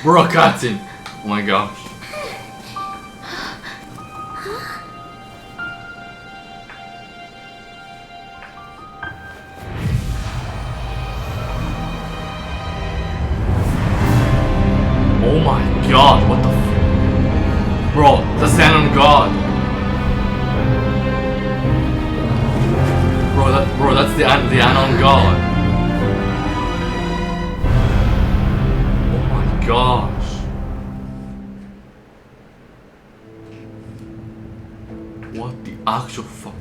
Bro, cutscene! Oh my gosh. Oh my god, what the f... Bro, the Sand on God! Bro, that's the Anon God! Oh my gosh! What the actual fuck?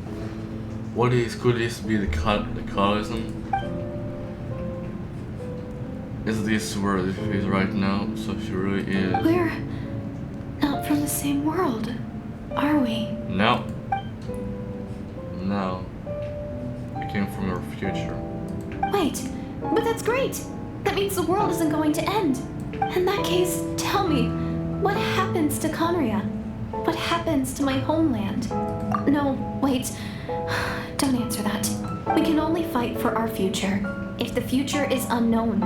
Could this be the cataclysm? Is this where it is right now? So she really is. We're not from the same world, are we? No. No. I came from your future. Wait, but that's great. That means the world isn't going to end. In that case, tell me, what happens to Conria? What happens to my homeland? No, wait. Don't answer that. We can only fight for our future. If the future is unknown,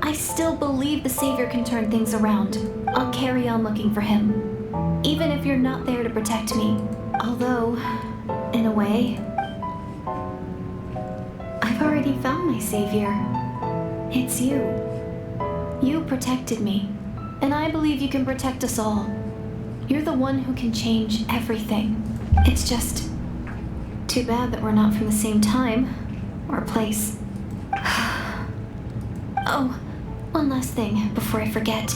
I still believe the Savior can turn things around. I'll carry on looking for him. Even if you're not there to protect me. Although, in a way, I've already found my Savior. It's you. You protected me, and I believe you can protect us all. You're the one who can change everything. It's just too bad that we're not from the same time or place. Oh, one last thing before I forget.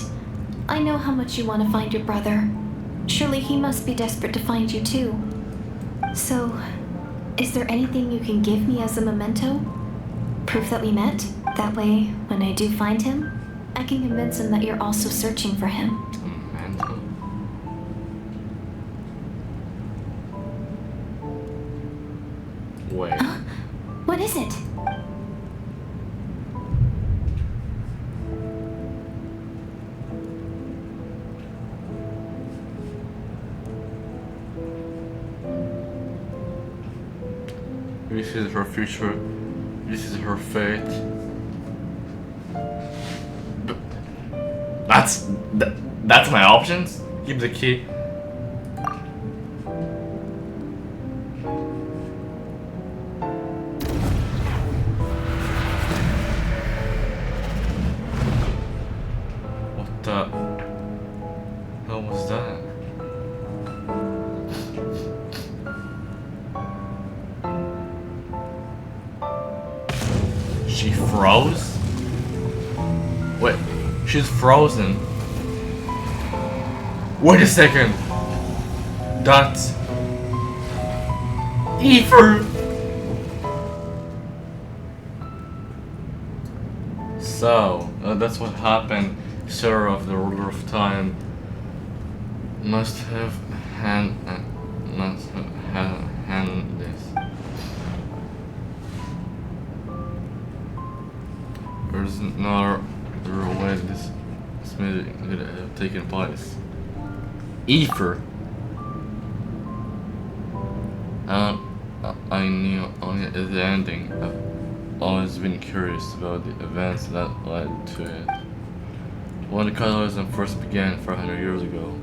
I know how much you want to find your brother. Surely he must be desperate to find you too. So, is there anything you can give me as a memento? Proof that we met? That way, when I do find him, I can convince him that you're also searching for him. Memento? Wait. What is it? This is her future. This is her fate. That's my options? Keep the key. What the hell was that? She froze? Wait, she's frozen. Wait a second. That's Ether. So, that's what happened. Sarah of the Ruler of Time must have hand this. There's no other way this meeting could have taken place. Ether. I knew only at the ending. I've always been curious about the events that led to it. When the cataclysm first began 400 years ago,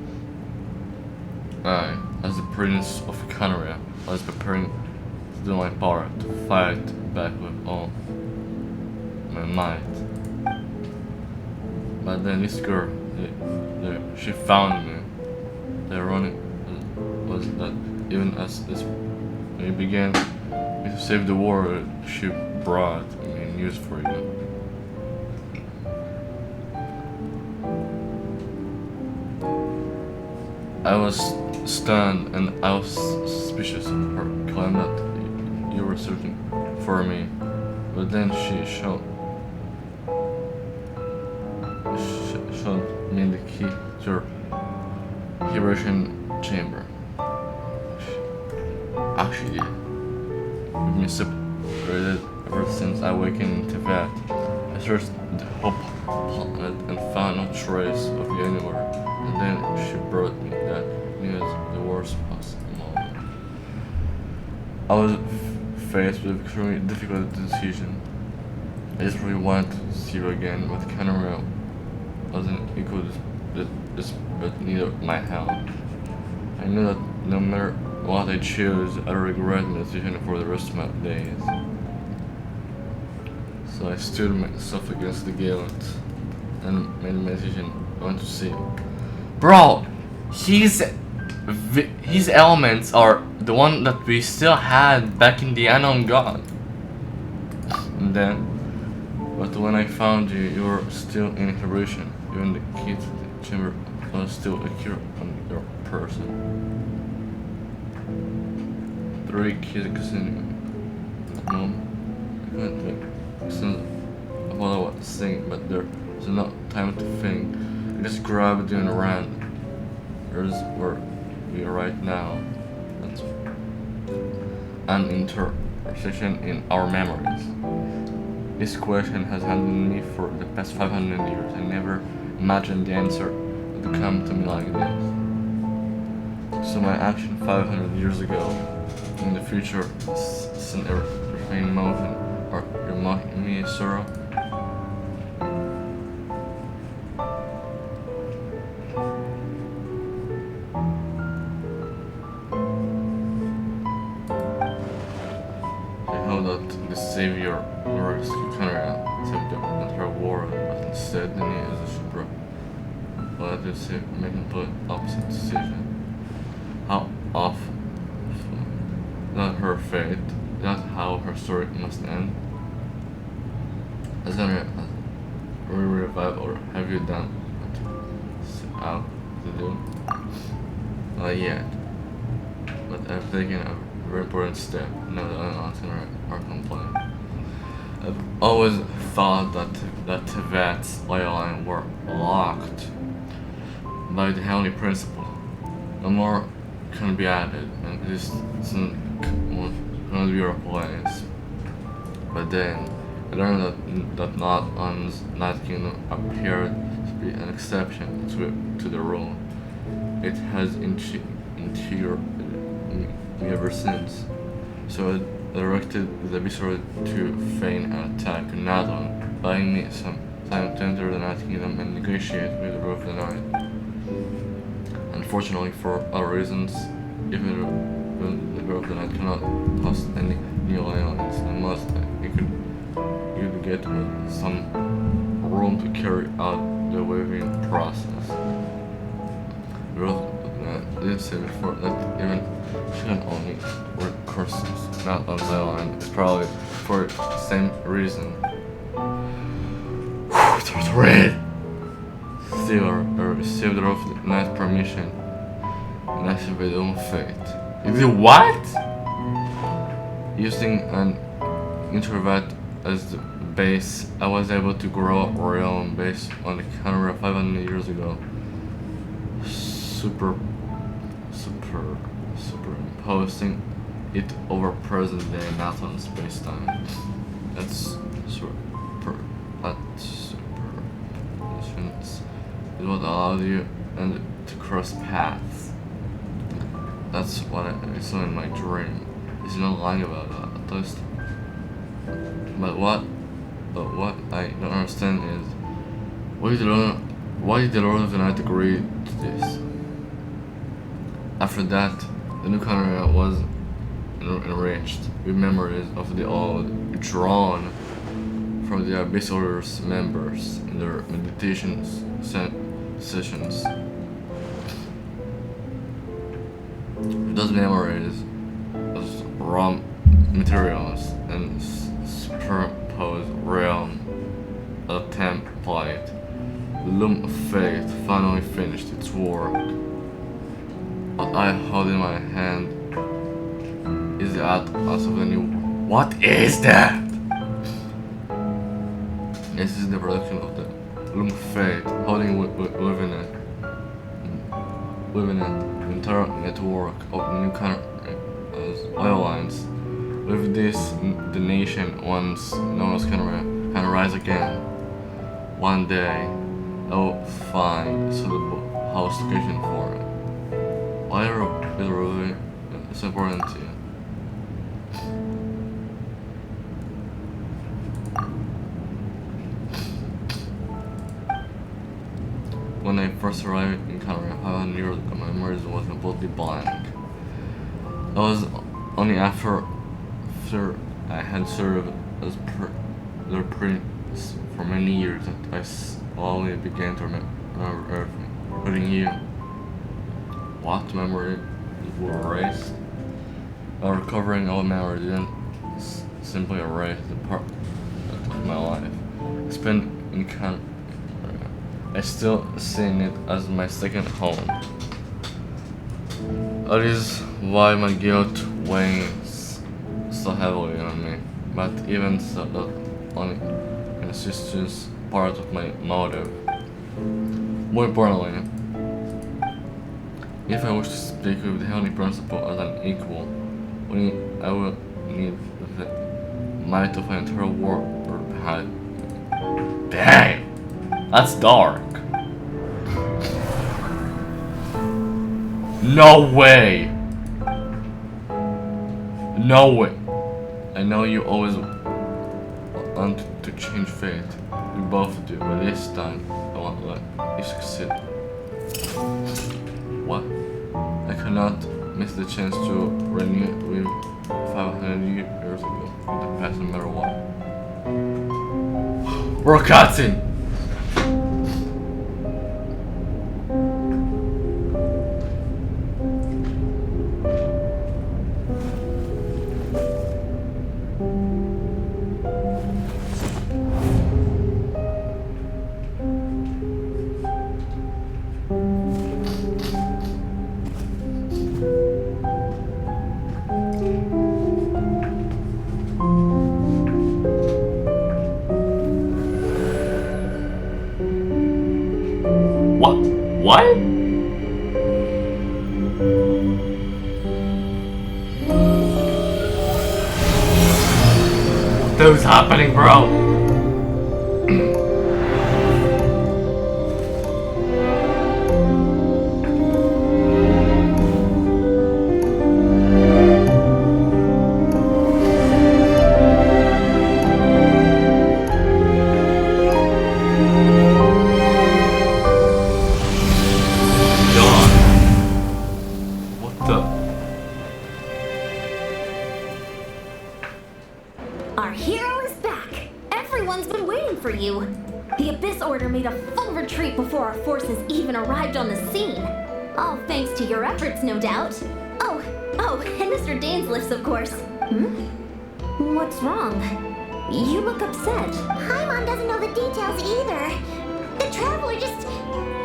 I, as the Prince of Conria, was preparing to do my part to fight back with all my might. But then this girl, she found me. The ironic was that even as we began to save the world, she brought me news for you. I was stunned and I was suspicious of her claim that you were searching for me. But then she showed me the key to her Hiroshima chamber. Actually, we've been separated ever since I awakened in Tibet. I searched the whole planet and found no trace of you anywhere. And then she brought me that news at the worst possible moment. I was faced with an extremely difficult decision. I just really wanted to see you again, but Canada wasn't it could just but neither my help. I knew that no matter what I choose, I regret my decision for the rest of my days. So I stood myself against the guilt and made my decision. I went to see him. Bro, his elements are the one that we still had back in the Unknown God. And then, but when I found you, you were still in inhibition. Even the key to the chamber was still a cure on your person. 3 keys continue. No, I couldn't listen to what I was saying, but there was no time to think. I just grabbed you and ran. Here's where we are right now. That's an intersection in our memories. This question has haunted me for the past 500 years. I never imagined the answer would come to me like this. So my action 500 years ago, in the future, is an airplane motion, or remind me of sorrow. That the savior or Canada saved the entire world, but instead the need is a super led to make a complete opposite decision. How awful. Not her fate, not how her story must end. Has there a revive, or have you done what set out to do? Not yet, but I've taken a very important step. Now that I'm answering our complaint. I've always thought that Tibet's oil line were locked by the heavenly principle. No more can be added, and this isn't gonna be replaced. But then I learned that not on's Night Kingdom appeared to be an exception to the rule. It has interior me ever since. So I directed the Abyssal to feign an attack on Nadon, buying me some time to enter the Night Kingdom and negotiate with the Rule of the Night. Unfortunately, for other reasons, even the Rule of the Night cannot host any new islands, unless you get some room to carry out the weaving process. The Rule of the Night did say before that even she can only work courses, not on the island. It's probably for the same reason. It's red! Still, I received the Rule of the Night permission and activated on fate. You did what? Using an introvert as the base, I was able to grow a realm based on the camera 500 years ago. Superimposing it over present day Nathan space-time. That's superposition is what allowed you and to cross paths. That's what I saw in my dream. He's not lying about that, at least. But what I don't understand is why did the Lord of the Night agree to this? After that, the new Canada was enriched with memories of the old, drawn from the Abyssal members in their meditation sessions. Those memories as raw materials and superimposed realm a template. The loom of fate finally finished its work. What I hold in my hand is the atlas of the new world. What is that? This is the production of the loom of fate, holding within it the entire network of new oil lines. With this, the nation once known as Canada can rise again. One day, I will find a suitable house location for it. Why is it really so important to you? when I first arrived in Canada, how I knew that my memories was completely blank. That was only after I had served as their prince for many years that I slowly began to remember everything, including you. What memory were erased? Recovering all memory didn't simply erase the part of my life. I spent in Canada. I still seen it as my second home. That is why my guilt weighs so heavily on me. But even so, that only constitutes part of my motive. More importantly, if I wish to speak with the Heavenly Principle as an equal, I will need the might of an entire world behind. Dang! That's dark. No way! No way! I know you always want to change fate. We both do, but this time I won't let you succeed. What? I cannot miss the chance to renew with 500 years ago in the past, no matter what. We're cutting! What? What's happening, bro? Our hero is back! Everyone's been waiting for you! The Abyss Order made a full retreat before our forces even arrived on the scene. All thanks to your efforts, no doubt. Oh, and Mr. Dainsliff's, of course. What's wrong? You look upset. Paimon doesn't know the details either. The traveler just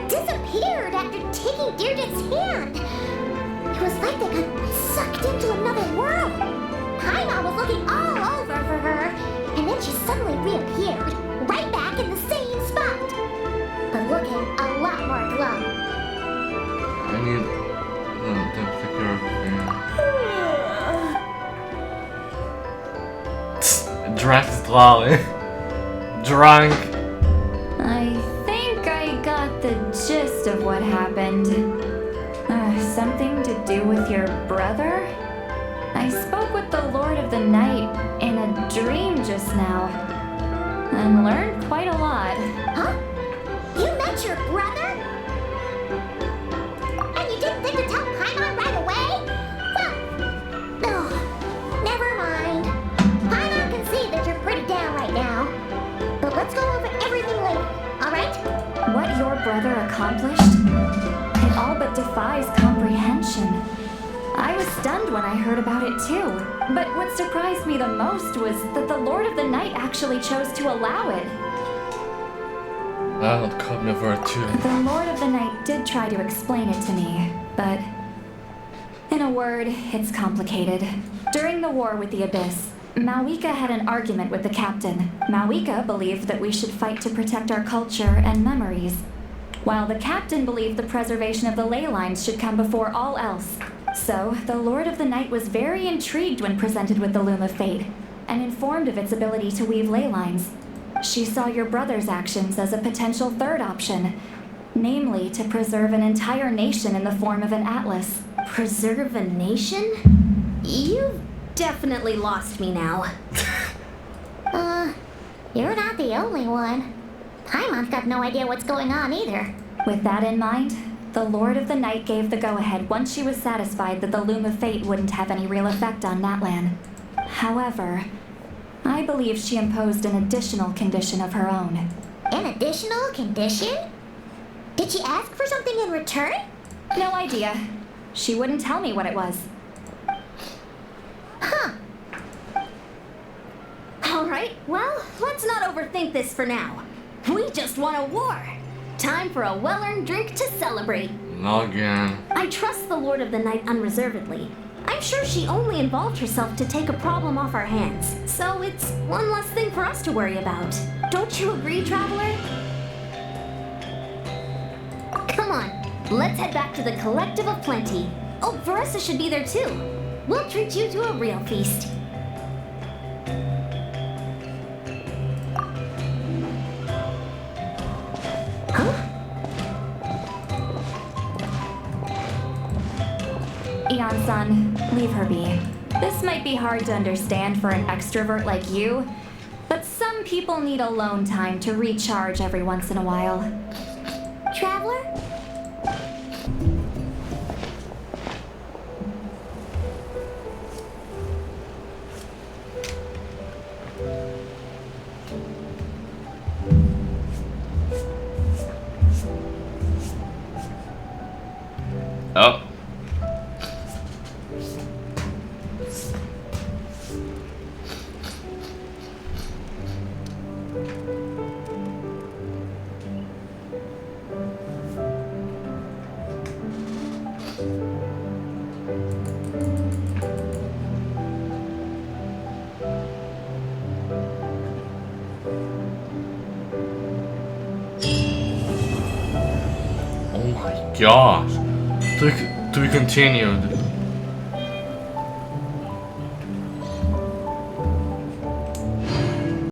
disappeared after taking Deirdre's hand. It was like they got sucked into another world. Paimon was looking all over for her, and then she suddenly reappeared, right back in the same spot. But looking a lot more glum. I need to take care of me. Drunk slowly. Drunk. I think I got the gist of what happened. Something to do with your brother? I spoke with the Lord of the Night in a dream just now, and learned quite a lot. Huh? You met your brother? And you didn't think to tell Paimon right away? Well, never mind. Paimon can see that you're pretty down right now. But let's go over everything later, alright? What your brother accomplished? It all but defies comprehension. I was stunned when I heard about it too. But what surprised me the most was that the Lord of the Night actually chose to allow it. That caught me over too. The Lord of the Night did try to explain it to me, but in a word, it's complicated. During the war with the Abyss, Malwika had an argument with the captain. Malwika believed that we should fight to protect our culture and memories, while the captain believed the preservation of the ley lines should come before all else. So, the Lord of the Night was very intrigued when presented with the Loom of Fate, and informed of its ability to weave ley lines. She saw your brother's actions as a potential third option, namely to preserve an entire nation in the form of an atlas. Preserve a nation? You've definitely lost me now. You're not the only one. Paimon's got no idea what's going on either. With that in mind, the Lord of the Night gave the go-ahead once she was satisfied that the Loom of Fate wouldn't have any real effect on Natlan. However, I believe she imposed an additional condition of her own. An additional condition? Did she ask for something in return? No idea. She wouldn't tell me what it was. Huh. Alright, well, let's not overthink this for now. We just won a war. Time for a well-earned drink to celebrate. Not again. I trust the Lord of the Night unreservedly. I'm sure she only involved herself to take a problem off our hands, so it's one less thing for us to worry about. Don't you agree, Traveler? Come on, let's head back to the Collective of Plenty. Oh, Varessa should be there too. We'll treat you to a real feast. Huh? Eon-san, leave her be. This might be hard to understand for an extrovert like you, but some people need alone time to recharge every once in a while. Traveler? Oh. Oh my gosh. To be continued.